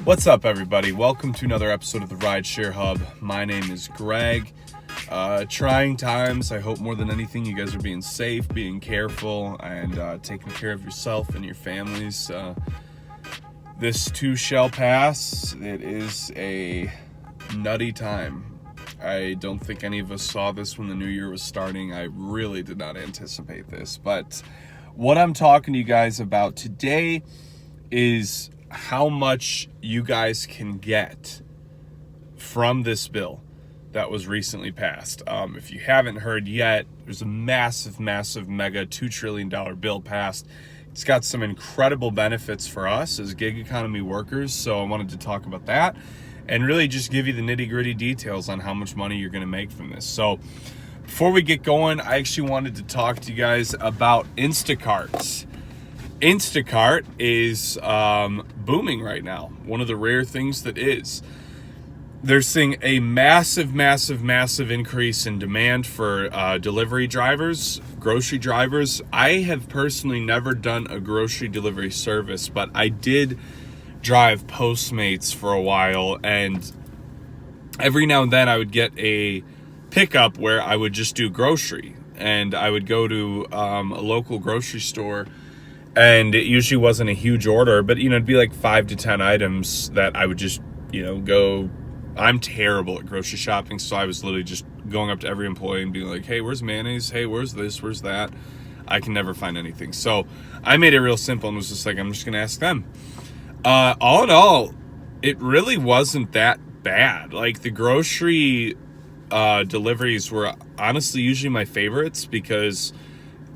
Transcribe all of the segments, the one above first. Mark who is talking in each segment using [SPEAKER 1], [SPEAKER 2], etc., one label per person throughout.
[SPEAKER 1] What's up, everybody? Welcome to another episode of the Rideshare Hub. My name is Greg. Trying times. I hope more than anything you guys are being safe, being careful, and taking care of yourself and your families. This too shall pass. It is a nutty time. I don't think any of us saw this when the new year was starting. I really did not anticipate this. But what I'm talking to you guys about today is how much you guys can get from this bill that was recently passed. If you haven't heard yet, there's a massive mega $2 trillion bill passed. It's got some incredible benefits for us as gig economy workers, so I wanted to talk about that and really just give you the nitty-gritty details on how much money you're going to make from this. So before we get going, I actually wanted to talk to you guys about Instacart. Instacart is booming right now. One of the rare things that is. They're seeing a massive increase in demand for delivery drivers, grocery drivers. I have personally never done a grocery delivery service, but I did drive Postmates for a while, and every now and then I would get a pickup where I would just do grocery, and I would go to a local grocery store. And it usually wasn't a huge order, but, it'd be like 5 to 10 items that I would just, go. I'm terrible at grocery shopping, so I was literally just going up to every employee and being like, hey, where's mayonnaise? Hey, where's this? Where's that? I can never find anything. So I made it real simple and was just like, I'm just going to ask them. All in all, it really wasn't that bad. Like, the grocery deliveries were honestly usually my favorites because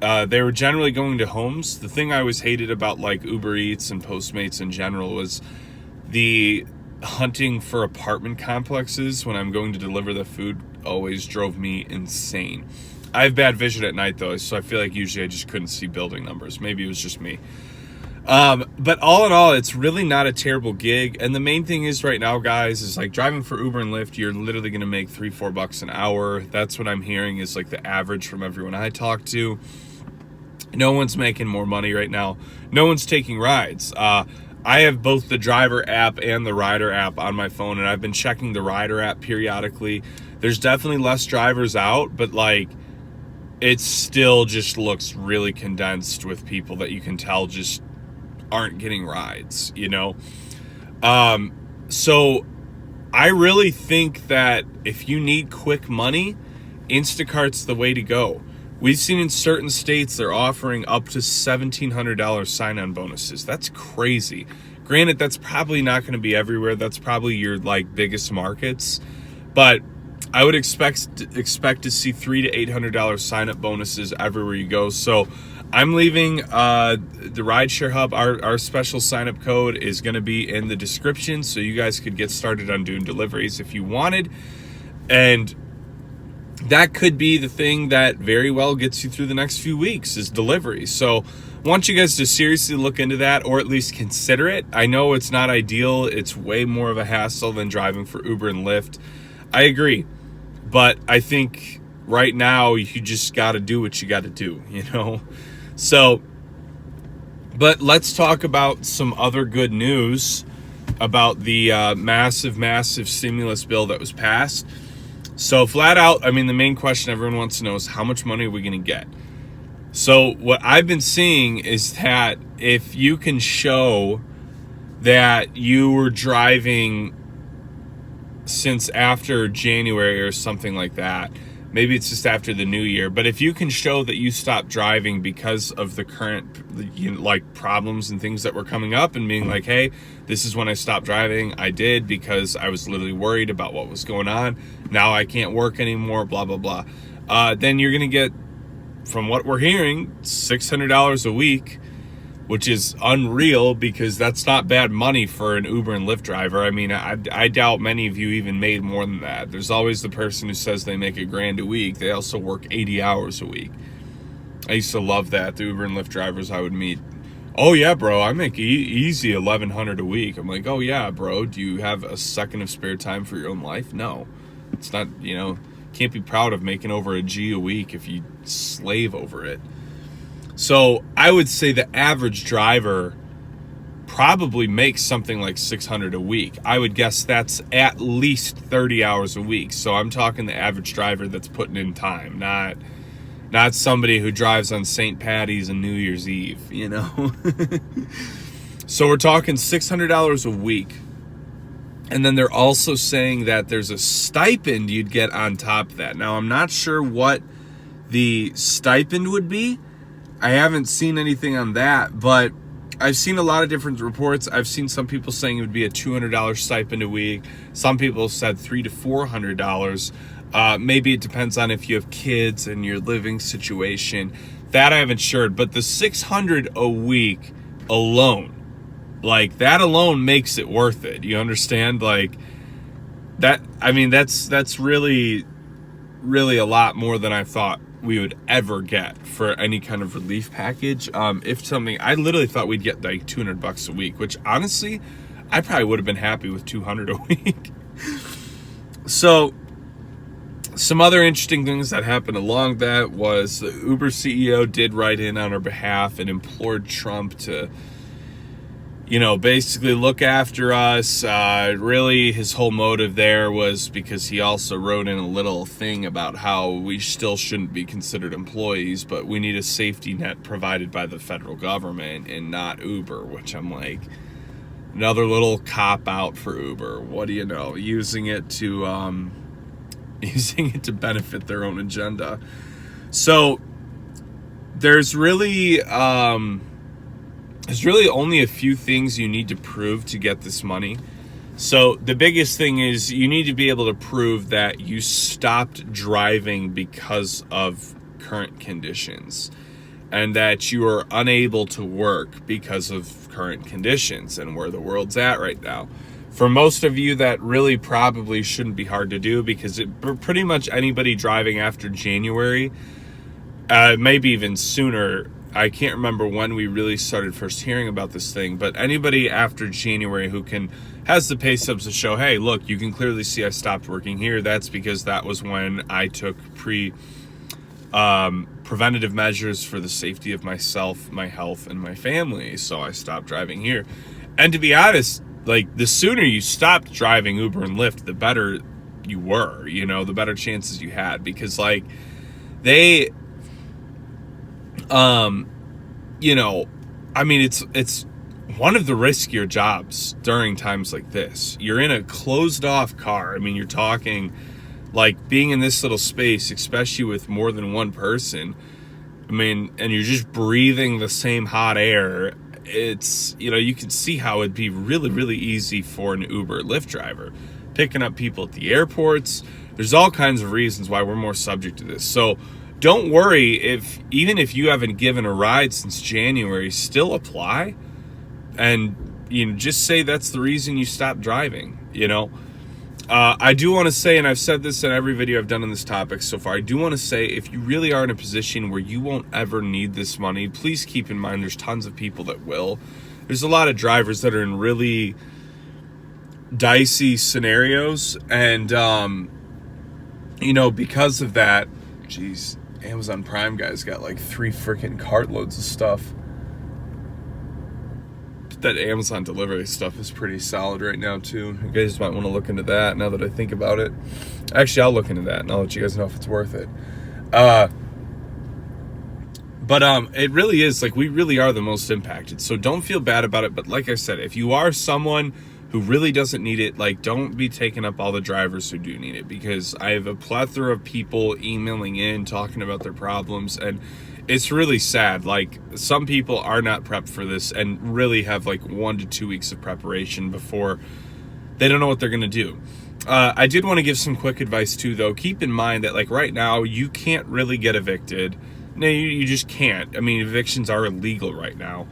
[SPEAKER 1] they were generally going to homes. The thing I always hated about like Uber Eats and Postmates in general was the hunting for apartment complexes when I'm going to deliver the food always drove me insane. I have bad vision at night though, so I feel like usually I just couldn't see building numbers. Maybe it was just me. But all in all, it's really not a terrible gig. And the main thing is right now, guys, is like driving for Uber and Lyft, you're literally going to make $3-4 an hour. That's what I'm hearing is like the average from everyone I talk to. No one's making more money right now. No one's taking rides. I have both the driver app and the rider app on my phone, and I've been checking the rider app periodically. There's definitely less drivers out, but like it still just looks really condensed with people that you can tell just aren't getting rides, So I really think that if you need quick money, Instacart's the way to go. We've seen in certain states they're offering up to $1,700 sign-on bonuses. That's crazy. Granted, that's probably not going to be everywhere. That's probably your like biggest markets, but I would expect to see $300 to $800 sign-up bonuses everywhere you go. So I'm leaving the Rideshare Hub. Our special sign-up code is going to be in the description, so you guys could get started on doing deliveries if you wanted, and that could be the thing that very well gets you through the next few weeks is delivery. So I want you guys to seriously look into that, or at least consider it. I know it's not ideal. It's way more of a hassle than driving for Uber and Lyft. I agree. But I think right now you just got to do what you got to do, So, but let's talk about some other good news about the massive stimulus bill that was passed. So flat out, the main question everyone wants to know is how much money are we going to get? So what I've been seeing is that if you can show that you were driving since after January or something like that, maybe it's just after the new year, but if you can show that you stopped driving because of the current problems and things that were coming up and being like, hey, this is when I stopped driving. I did because I was literally worried about what was going on. Now I can't work anymore, blah, blah, blah. Then you're going to get, from what we're hearing, $600 a week, which is unreal because that's not bad money for an Uber and Lyft driver. I doubt many of you even made more than that. There's always the person who says they make $1,000 a week. They also work 80 hours a week. I used to love that. The Uber and Lyft drivers I would meet. Oh yeah, bro, I make easy $1,100 a week. I'm like, oh yeah, bro, do you have a second of spare time for your own life? No, it's not, can't be proud of making over $1,000 a week if you slave over it. So I would say the average driver probably makes something like $600 a week. I would guess that's at least 30 hours a week. So I'm talking the average driver that's putting in time, not somebody who drives on St. Patty's and New Year's Eve, you know. So we're talking $600 a week. And then they're also saying that there's a stipend you'd get on top of that. Now, I'm not sure what the stipend would be. I haven't seen anything on that, but I've seen a lot of different reports. I've seen some people saying it would be a $200 stipend a week. Some people said $300 to $400. Maybe it depends on if you have kids and your living situation. That I haven't sure, but the $600 a week alone, like that alone makes it worth it. You understand? Like that, I mean, that's really, really a lot more than I thought we would ever get for any kind of relief package. If something, I literally thought we'd get like $200 a week, which honestly, I probably would have been happy with $200 a week. So some other interesting things that happened along that was the Uber CEO did write in on our behalf and implored Trump to, you know, basically look after us. Really, his whole motive there was because he also wrote in a little thing about how we still shouldn't be considered employees, but we need a safety net provided by the federal government and not Uber, which I'm like, another little cop out for Uber. What do you know? Using it to benefit their own agenda. So there's really only a few things you need to prove to get this money. So the biggest thing is you need to be able to prove that you stopped driving because of current conditions and that you are unable to work because of current conditions and where the world's at right now. For most of you, that really probably shouldn't be hard to do because pretty much anybody driving after January, maybe even sooner, I can't remember when we really started first hearing about this thing, but anybody after January who has the pay stubs to show, hey, look, you can clearly see I stopped working here. That's because that was when I took preventative measures for the safety of myself, my health, and my family. So I stopped driving here. And to be honest, like the sooner you stopped driving Uber and Lyft, the better you were, you know, the better chances you had, because like they, you know, I mean, it's one of the riskier jobs during times like this. You're in a closed off car. I mean, you're talking like being in this little space, especially with more than one person. I mean, and you're just breathing the same hot air. It's, you know, you can see how it'd be really, really easy for an Uber Lyft driver. Picking up people at the airports. There's all kinds of reasons why we're more subject to this. So don't worry even if you haven't given a ride since January, still apply. And, you know, just say that's the reason you stopped driving, you know. I do want to say, and I've said this in every video I've done on this topic so far, I do want to say if you really are in a position where you won't ever need this money, please keep in mind there's tons of people that will. There's a lot of drivers that are in really dicey scenarios, and, you know, because of that, geez, Amazon Prime guys got like 3 freaking cartloads of stuff. That Amazon delivery stuff is pretty solid right now too. You guys might want to look into that now that I think about it. Actually, I'll look into that and I'll let you guys know if it's worth it. But it really is, like, we really are the most impacted. So don't feel bad about it. But like I said, if you are someone who really doesn't need it, like, don't be taking up all the drivers who do need it, because I have a plethora of people emailing in talking about their problems, and it's really sad. Like, some people are not prepped for this and really have like 1 to 2 weeks of preparation before they don't know what they're going to do. I did want to give some quick advice too, though. Keep in mind that, like, right now you can't really get evicted. No, you just can't. I mean, evictions are illegal right now.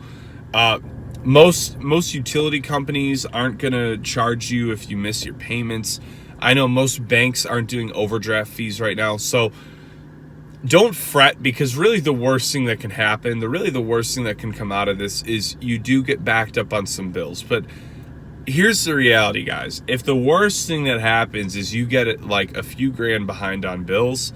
[SPEAKER 1] Most utility companies aren't going to charge you if you miss your payments. I know most banks aren't doing overdraft fees right now. So don't fret, because really the worst thing that can happen, the worst thing that can come out of this is you do get backed up on some bills. But here's the reality, guys. If the worst thing that happens is you get it like a few grand behind on bills,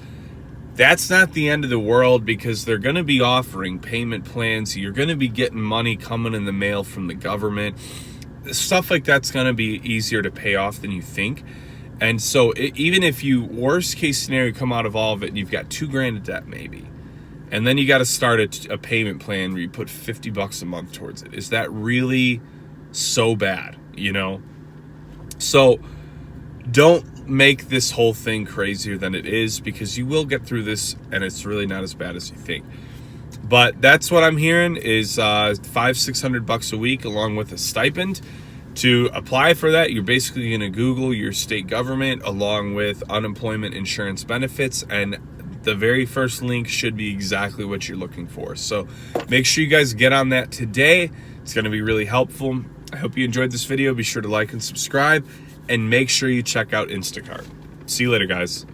[SPEAKER 1] That's not the end of the world, because they're going to be offering payment plans. You're going to be getting money coming in the mail from the government. Stuff like that's going to be easier to pay off than you think. And so even if you, worst case scenario, come out of all of it and you've got $2,000 of debt maybe, and then you got to start a payment plan where you put $50 a month towards it, is that really so bad, you know? So don't make this whole thing crazier than it is, because you will get through this and it's really not as bad as you think. But that's what I'm hearing is $500-600 a week along with a stipend. To apply for that, you're basically going to Google your state government along with unemployment insurance benefits, and the very first link should be exactly what you're looking for. So make sure you guys get on that today. It's going to be really helpful. I hope you enjoyed this video. Be sure to like and subscribe, and make sure you check out Instacart. See you later, guys.